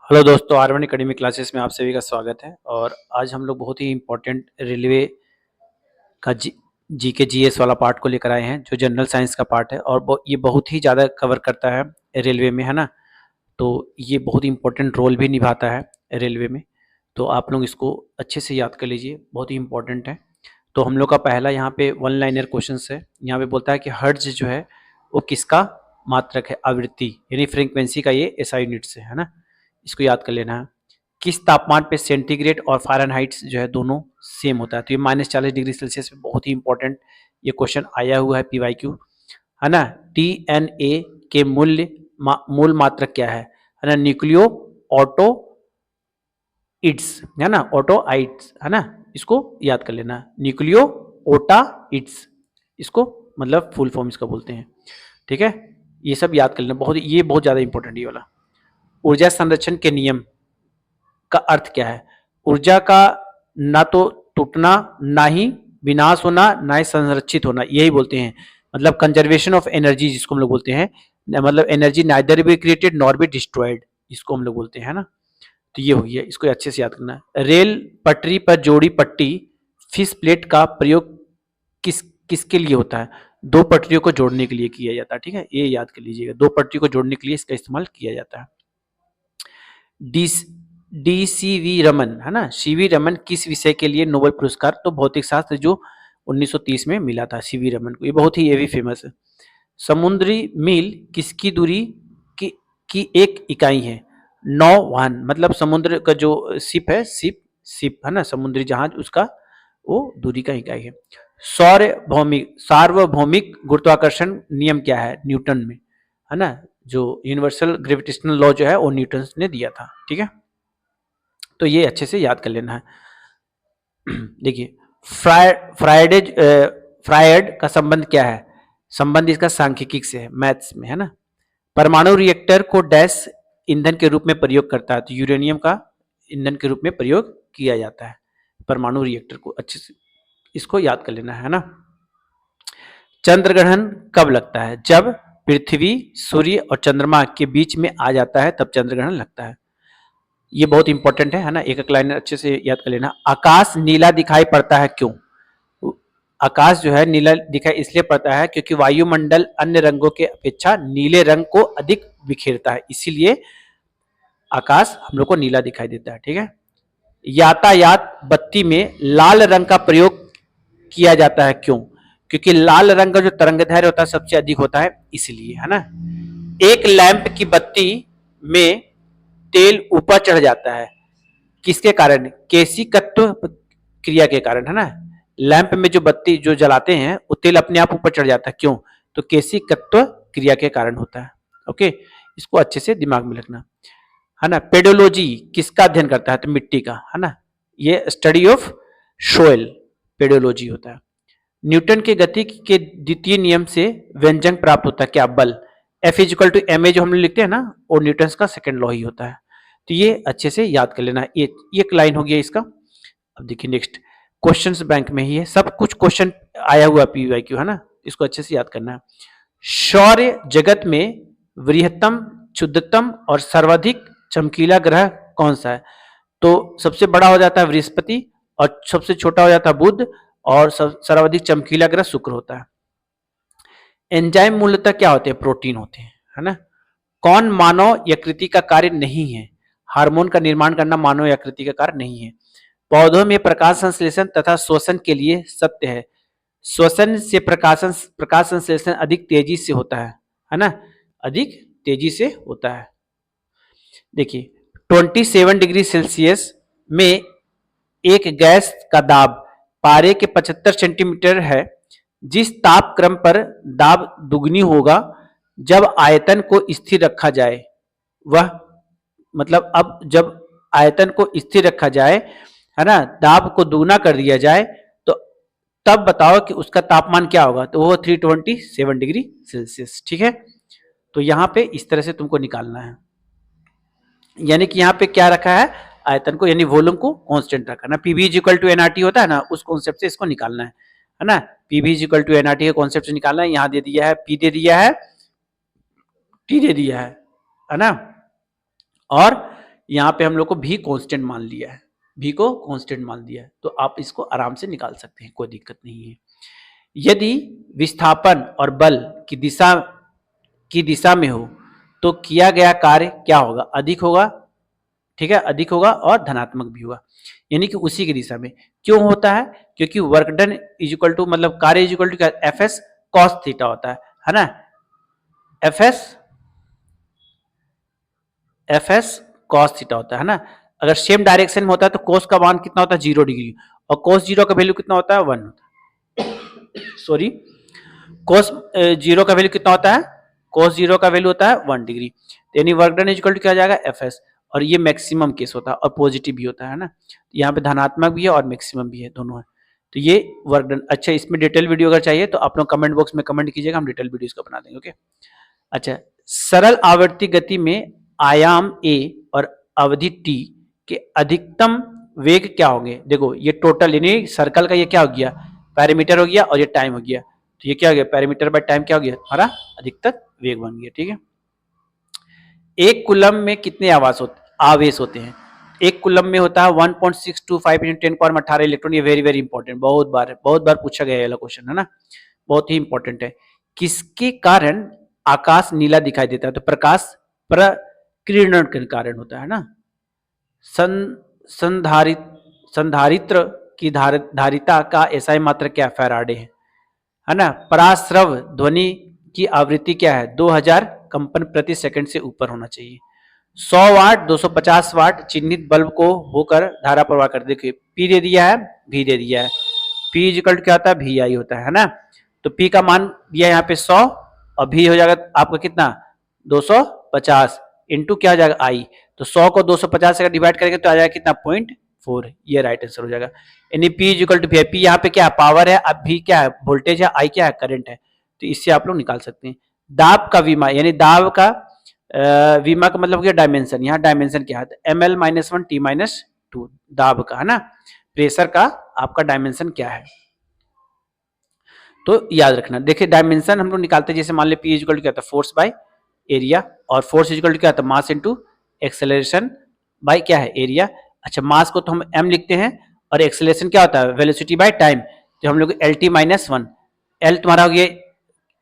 Hello दोस्तों, are one academy classes में आप सभी का स्वागत है। और आज हम लोग बहुत ही इम्पोर्टेंट रेलवे का जी के जीएस वाला पार्ट को लेकर आए हैं, जो जनरल साइंस का पार्ट है और ये बहुत ही ज़्यादा कवर करता है रेलवे में, है ना। तो ये बहुत इम्पोर्टेंट रोल भी निभाता है रेलवे में। तो आप लोग इसको अच्छे से याद कर लीजिए, बहुत ही इम्पोर्टेंट है। तो हम लोग का पहला यहाँ पे वन लाइनर क्वेश्चन है। यहाँ पे बोलता है कि हर्ट्ज जो है वो किसका मात्रक है, आवृत्ति यानी फ्रीक्वेंसी का ये एसआई यूनिट्स है ना। इसको याद कर लेना है। किस तापमान पे सेंटीग्रेड और फ़ारेनहाइट जो है दोनों सेम होता है। तो ये -40 डिग्री सेल्सियस पे बहुत ही इंपॉर्टेंट ये क्वेश्चन आया हुआ है पीवाईक्यू, है ना। टीएनए के मूल मात्रक क्या है ना। न्यूक्लियो ऑटो इट्स, है ना, ऑटो आइट्स, है ना। इसको याद कर लेना, न्यूक्लियो ओटा इट्स, इसको मतलब फुल फॉर्म इसका बोलते हैं। ठीक है, ये सब याद कर लेना, ये बहुत ज़्यादा इंपॉर्टेंट ये वाला। ऊर्जा संरक्षण के नियम का अर्थ क्या है। ऊर्जा का ना तो टूटना, ना ही विनाश होना, ना ही संरक्षित होना, यही बोलते हैं। मतलब कंजर्वेशन ऑफ एनर्जी जिसको हम लोग बोलते हैं, मतलब energy neither be created nor be destroyed, इसको हम लोग बोलते हैं, है ना। तो ये हो गया, इसको अच्छे से याद करना है। रेल पटरी पर जोड़ी पट्टी फिश प्लेट का प्रयोग किसके लिए होता है। दो पटरियों को जोड़ने के लिए किया जाता है। ठीक है, ये याद कर लीजिएगा, दो पटरी को जोड़ने के लिए इसका इस्तेमाल किया जाता है। डी सी वी रमन, है ना, सी वी रमन किस विषय के लिए नोबेल पुरस्कार, तो भौतिक शास्त्र, जो 1930 में मिला था सी वी रमन को। ये भी फेमस है। समुद्री मील किसकी दूरी की एक इकाई है। नौवहन मतलब समुद्र का जो शिप है, शिप है ना, समुद्री जहाज, उसका वो दूरी का इकाई है। सार्वभौमिक गुरुत्वाकर्षण नियम क्या है न्यूटन में, है ना। जो यूनिवर्सल ग्रेविटेशनल लॉ जो है वो न्यूटन ने दिया था। ठीक है, तो ये अच्छे से याद कर लेना है। देखिए, फ्रायड का संबंध क्या है। संबंध इसका सांख्यिकी से है, मैथ्स में, है ना। परमाणु रिएक्टर को डैश ईंधन के रूप में प्रयोग करता है, तो यूरेनियम का ईंधन के रूप में प्रयोग किया जाता है परमाणु रिएक्टर को। अच्छे से इसको याद कर लेना है ना। चंद्र ग्रहण कब लगता है, जब पृथ्वी, सूर्य और चंद्रमा के बीच में आ जाता है तब चंद्र ग्रहण लगता है। ये बहुत इंपॉर्टेंट है ना, एक लाइन अच्छे से याद कर लेना। आकाश नीला दिखाई पड़ता है क्यों। आकाश जो है नीला दिखाई इसलिए पड़ता है क्योंकि वायुमंडल अन्य रंगों के अपेक्षा नीले रंग को अधिक बिखेरता है, इसीलिए आकाश हम लोग को नीला दिखाई देता है। ठीक है, यातायात बत्ती में लाल रंग का प्रयोग किया जाता है क्यों, क्योंकि लाल रंग का जो तरंगदैर्घ्य होता है सबसे अधिक होता है, इसलिए, है ना। एक लैंप की बत्ती में तेल ऊपर चढ़ जाता है किसके कारण, केशिकत्व क्रिया के कारण, है ना। लैंप में जो बत्ती जो जलाते हैं वो तेल अपने आप ऊपर चढ़ जाता है, क्यों, तो केशिकत्व क्रिया के कारण होता है। ओके, इसको अच्छे से दिमाग में रखना, है ना। पेडोलॉजी किसका अध्ययन करता है, तो मिट्टी का, है ना। ये स्टडी ऑफ सोइल पेडोलॉजी होता है। न्यूटन के गति के द्वितीय नियम से व्यंजक प्राप्त होता है क्या, बल। F is equal to M A जो हम लोग लिखते हैं ना, वो न्यूटन का सेकंड लॉ ही होता है। तो ये अच्छे से याद कर लेना, ये एक लाइन हो गया इसका। अब देखिए नेक्स्ट क्वेश्चंस बैंक में ही है, सब कुछ क्वेश्चन आया हुआ पीवाईक्यू, है ना, इसको अच्छे से याद करना है। सौर जगत में वृहत्तम, क्षुद्रतम और सर्वाधिक चमकीला ग्रह कौन सा है, तो सबसे बड़ा हो जाता है बृहस्पति और सबसे छोटा हो जाता है बुध और सर्वाधिक चमकीला ग्रह शुक्र होता है। एंजाइम मूलतः क्या होते हैं, प्रोटीन होते हैं, है ना। कौन मानव यकृति का कार्य नहीं है, हार्मोन का निर्माण करना मानव यकृति का कार्य नहीं है। पौधों में प्रकाश संश्लेषण तथा श्वसन के लिए सत्य है, श्वसन से प्रकाश संश्लेषण अधिक तेजी से होता है ना, अधिक तेजी से होता है। देखिए 27 डिग्री सेल्सियस में एक गैस का दाब पारे के 75 सेंटीमीटर है। जिस ताप क्रम पर दाब दुगनी होगा जब आयतन को स्थिर रखा जाए, वह मतलब अब जब आयतन को स्थिर रखा जाए, है ना, दाब को दुगना कर दिया जाए, तो तब बताओ कि उसका तापमान क्या होगा, तो वो 327 डिग्री सेल्सियस। ठीक है, तो यहां पे इस तरह से तुमको निकालना है, यानी कि यहाँ पे क्या रखा है, आयतन को यानी वॉल्यूम को कांस्टेंट रखा ना। PV is equal to NRT होता है ना, उस कॉन्सेप्ट से इसको निकालना है ना। PV is equal to NRT के कॉन्सेप्ट से निकालना है। यहाँ दे दिया है पी दे दिया है, टी दे दिया है ना, और यहाँ पे हम लोग को भी कांस्टेंट मान लिया है, भी को कांस्टेंट मान दिया है, तो आप इसको आराम से निकाल सकते हैं, कोई दिक्कत नहीं है। यदि विस्थापन और बल की दिशा में हो तो किया गया कार्य क्या होगा, अधिक होगा, ठीक है, अधिक होगा और धनात्मक भी होगा, यानी कि उसी की दिशा में। क्यों होता है, क्योंकि work done is equal to मतलब कार्य is equal to F S cos theta होता है ना, एफ एस कॉस थीटा होता है ना। अगर सेम डायरेक्शन में होता है तो कोस का मान कितना होता है 0 डिग्री, और कोस 0 का वैल्यू कितना होता है 1 होता है सॉरी, कोस 0 का वैल्यू कितना होता है, कोस 0 का वैल्यू होता है 1 डिग्री, यानी work done is equal to क्या आ जाएगा एफ एस, और ये मैक्सिमम केस होता है और पॉजिटिव भी होता है ना, यहाँ पे धनात्मक भी है और मैक्सिमम भी है, दोनों है। तो ये वर्क डन। अच्छा, इसमें डिटेल वीडियो अगर चाहिए तो आप लोग कमेंट बॉक्स में कमेंट कीजिएगा, हम डिटेल वीडियो इसका बना देंगे। ओके, अच्छा, सरल आवर्ती गति में आयाम a और अवधि t के अधिकतम वेग क्या होंगे। देखो ये टोटल यानी सर्कल का ये क्या हो गया, पैरामीटर हो गया, और ये टाइम हो गया, तो ये क्या हो गया, पैरामीटर बाय टाइम क्या हो गया, हमारा अधिकतम वेग बन गया। ठीक है, एक कूलम में कितने आवेश होते हैं, एक कूलम में होता है 1.625 × 10⁻18 इलेक्ट्रॉन। ये वेरी वेरी इंपॉर्टेंट, बहुत बार पूछा गया है क्वेश्चन, है ना, बहुत ही इंपॉर्टेंट है। किसके कारण आकाश नीला दिखाई देता है, तो प्रकाश प्रकीर्णन के कारण होता है ना। संधारित्र की धारिता का एसआई मात्रा क्या, फैराडे है ना। पराश्रव ध्वनि की आवृत्ति क्या है, 2000 कंपन प्रति सेकंड से ऊपर होना चाहिए। 100 वाट 250 वाट चिन्हित बल्ब को होकर धारा प्रवाह कर, देखिए पी दे दिया है, भी दे दिया है, पी इक्वल क्या होता है, भी आई होता है ना। तो पी का मान दिया यहाँ पे 100 और भी हो जाएगा आपका कितना 250 इंटू क्या हो जाएगा आई, तो 100 को 250 से डिवाइड करेंगे तो आ जाएगा कितना 0.4, ये राइट आंसर हो जाएगा। यानी पी इक्वल टू पी यहाँ पे क्या है, पावर है, अब भी क्या है, वोल्टेज है, आई क्या है, करंट है, तो इससे आप लोग निकाल सकते हैं। दाब का विमा यानी दाब का विमा का मतलब क्या, डायमेंशन, यहाँ डायमेंशन क्या है, ml-1 t-2 दाब का, है ना, प्रेशर का आपका डायमेंशन क्या है, तो याद रखना। देखिए डायमेंशन हम लोग निकालते हैं, जैसे मान ले पी इक्वल टू क्या था, फोर्स बाय एरिया, और फोर्स इक्वल टू क्या था, मास इनटू एक्सेलरेशन बाय क्या है, एरिया। अच्छा, मास को तो हम m लिखते हैं, और एक्सेलरेशन क्या होता है, वेलोसिटी बाय टाइम, तो हम लोग LT-1 एल तुम्हारा हो गया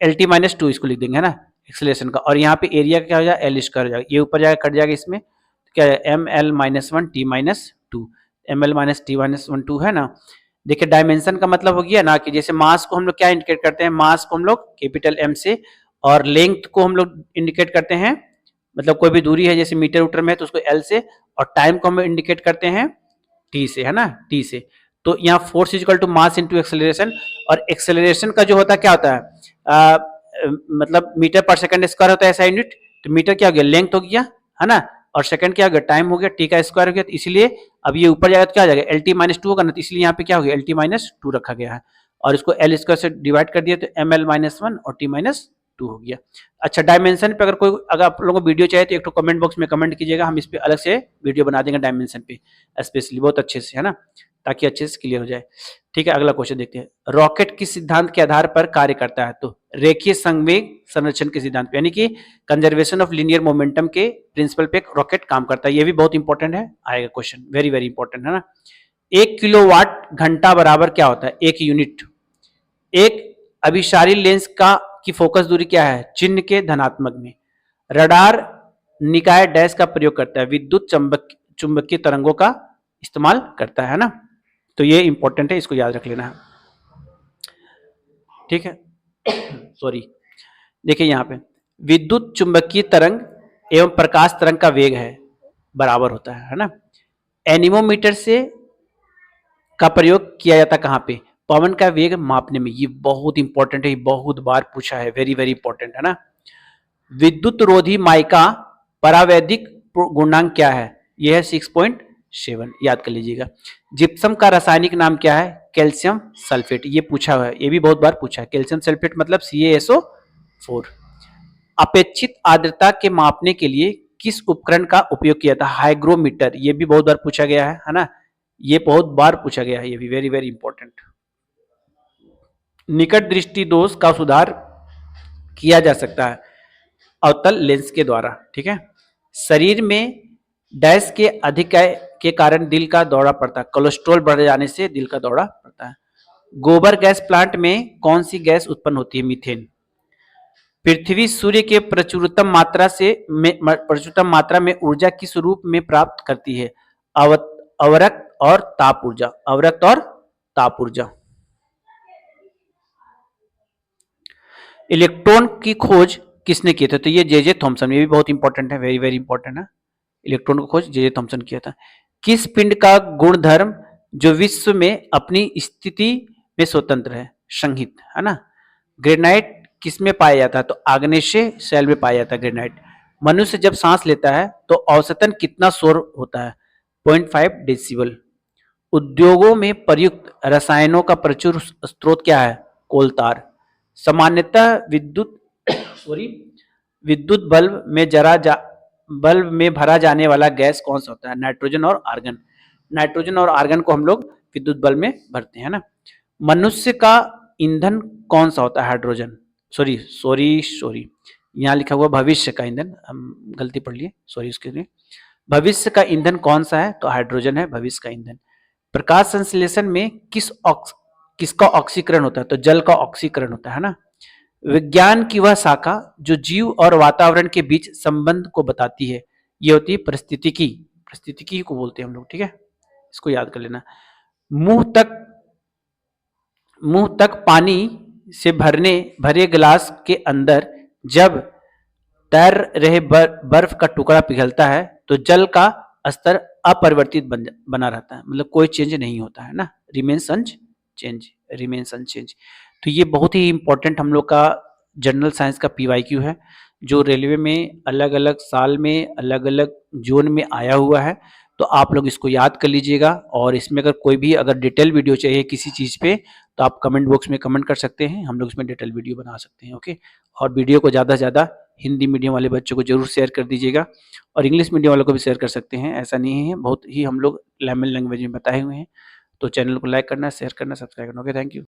LT-2 इसको लिख देंगे, है ना, एक्सेलरेशन का, और यहाँ पे एरिया का क्या हो जाएगा, एल स्क्वायर हो जाएगा, ये ऊपर जाएगा कट जाएगा, इसमें तो क्या है ML-1 T-2, ML-T-1 है ना। देखिए डायमेंशन का मतलब हो गया ना कि जैसे मास को हम लोग क्या इंडिकेट करते हैं, मास को हम लोग कैपिटल M से, और लेंथ को हम लोग इंडिकेट करते हैं, मतलब कोई भी दूरी है जैसे मीटर उटर में तो उसको L से, और टाइम को हम इंडिकेट करते हैं T से, है ना, T से। तो यहाँ force equal to mass into acceleration, और एक्सेलरेशन का जो होता है क्या होता है, मतलब मीटर पर सेकंड स्क्वायर होता है ऐसा यूनिट, तो मीटर क्या हो गया, लेंथ हो गया, है ना, और सेकंड क्या हो गया, टाइम हो गया, टी का स्क्वायर हो गया, तो इसलिए अब ये ऊपर जाएगा तो क्या हो जाएगा, LT-2 होगा ना, तो इसलिए यहाँ पे क्या हो गया, LT-2 रखा गया है, और इसको एल स्क्वायर से डिवाइड कर दिया तो ML-1 और T-2 हो गया। अच्छा, डायमेंशन पे अगर आप लोगों को वीडियो चाहिए तो एक तो कमेंट बॉक्स में कमेंट कीजिएगा, हम इस पे अलग से वीडियो बना देंगे डायमेंशन पे स्पेशली, बहुत अच्छे से, है ना, ताकि अच्छे से क्लियर हो जाए। ठीक है, अगला क्वेश्चन देखते हैं। रॉकेट किस सिद्धांत के आधार पर कार्य करता है, तो रेखीय संवेग संरक्षण के सिद्धांत पे, यानी कि कंजर्वेशन ऑफ लीनियर मोमेंटम के प्रिंसिपल पे रॉकेट काम करता है। ये भी बहुत इंपॉर्टेंट है, आएगा क्वेश्चन, वेरी वेरी इंपॉर्टेंट, है ना। 1 किलोवाट घंटा बराबर क्या होता है, एक यूनिट। एक अभिसारी लेंस का की फोकस दूरी क्या है, चिन्ह के धनात्मक में। रडार निकाय डैश का प्रयोग करता है, विद्युत चुंबकीय तरंगों का इस्तेमाल करता है ना। तो ये इंपॉर्टेंट है, इसको याद रख लेना है, ठीक है सॉरी। देखिए यहाँ पे विद्युत चुंबकीय तरंग एवं प्रकाश तरंग का वेग है बराबर होता है ना। एनीमोमीटर से का प्रयोग किया जाता कहाँ पे, पवन का वेग मापने में। ये बहुत इंपॉर्टेंट है, ये बहुत बार पूछा है, वेरी वेरी इंपॉर्टेंट, है ना। विद्युत रोधी माइका परावैद्युतिक गुणांक क्या है, यह है 6.7, याद कर लीजिएगा। जिप्सम का रासायनिक नाम क्या है, कैल्शियम सल्फेट, ये पूछा हुआ है, ये भी बहुत बार पूछा है। कैल्शियम सल्फेट मतलब CaSO4। अपेक्षित आर्द्रता के मापने के लिए किस उपकरण का उपयोग किया था, हाइग्रोमीटर, ये भी बहुत बार पूछा गया है ना, ये बहुत बार पूछा गया है, ये भी वेरी वेरी इंपॉर्टेंट। निकट दृष्टि दोष का सुधार किया जा सकता है अवतल लेंस के द्वारा, ठीक है। शरीर में डैश के अधिक आय के कारण दिल का दौरा पड़ता है, कोलेस्ट्रॉल बढ़ जाने से दिल का दौरा पड़ता है। गोबर गैस प्लांट में कौन सी गैस उत्पन्न होती है? मीथेन। पृथ्वी सूर्य के प्रचुरतम मात्रा में ऊर्जा किस रूप में प्राप्त करती है? अवरक्त और ताप ऊर्जा। अवरक्त और ताप ऊर्जा। इलेक्ट्रॉन की खोज किसने की थी? तो ये जे थॉमसन। ये भी बहुत इंपॉर्टेंट है, वेरी वेरी इंपॉर्टेंट है। इलेक्ट्रॉन की खोज जे थॉमसन किया था। किस पिंड का गुणधर्म जो विश्व में अपनी स्थिति में स्वतंत्र है? संहित, है ना। ग्रेनाइट किस में पाया जाता है? तो आग्नेय शैल में पाया जाता है ग्रेनाइट। मनुष्य जब सांस लेता है तो औसतन कितना शोर होता है? 0.5 डेसिबल। उद्योगों में प्रयुक्त रसायनों का प्रचुर स्रोत क्या है? कोलतार। सामान्यतः विद्युत बल्ब में भरा जाने वाला गैस कौन सा होता है? नाइट्रोजन और आर्गन। नाइट्रोजन और आर्गन को हम लोग विद्युत बल्ब में भरते हैं ना। मनुष्य का ईंधन कौन सा होता है? हाइड्रोजन। सॉरी, यहाँ लिखा हुआ भविष्य का ईंधन, हम गलती पढ़ लिए, सॉरी उसके लिए। भविष्य का ईंधन कौन सा है? तो हाइड्रोजन है भविष्य का ईंधन। प्रकाश संश्लेषण में किसका ऑक्सीकरण होता है? तो जल का ऑक्सीकरण होता है ना। विज्ञान की वह शाखा जो जीव और वातावरण के बीच संबंध को बताती है, ये होती है पारिस्थितिकी। पारिस्थितिकी को बोलते हैं हम लोग, ठीक है, इसको याद कर लेना। मुंह तक पानी से भरे गिलास के अंदर जब तैर रहे बर्फ का टुकड़ा पिघलता है तो जल का स्तर अपरिवर्तित बना रहता है, मतलब कोई चेंज नहीं होता है ना। Remains unchange. तो ये बहुत ही इंपॉर्टेंट हम लोग का जनरल साइंस का पीवाईक्यू है, जो रेलवे में अलग अलग साल में अलग अलग जोन में आया हुआ है। तो आप लोग इसको याद कर लीजिएगा, और इसमें अगर कोई भी अगर डिटेल वीडियो चाहिए किसी चीज़ पे तो आप कमेंट बॉक्स में कमेंट कर सकते हैं, हम लोग इसमें डिटेल वीडियो बना सकते हैं। ओके, और वीडियो को ज़्यादा से ज़्यादा हिंदी मीडियम वाले बच्चों को जरूर शेयर कर दीजिएगा, और इंग्लिश मीडियम वालों को भी शेयर कर सकते हैं, ऐसा नहीं है, बहुत ही हम लोग लेमन लैंग्वेज में बताए हुए हैं। तो चैनल को लाइक करना, शेयर करना, सब्सक्राइब करना। Okay, thank you.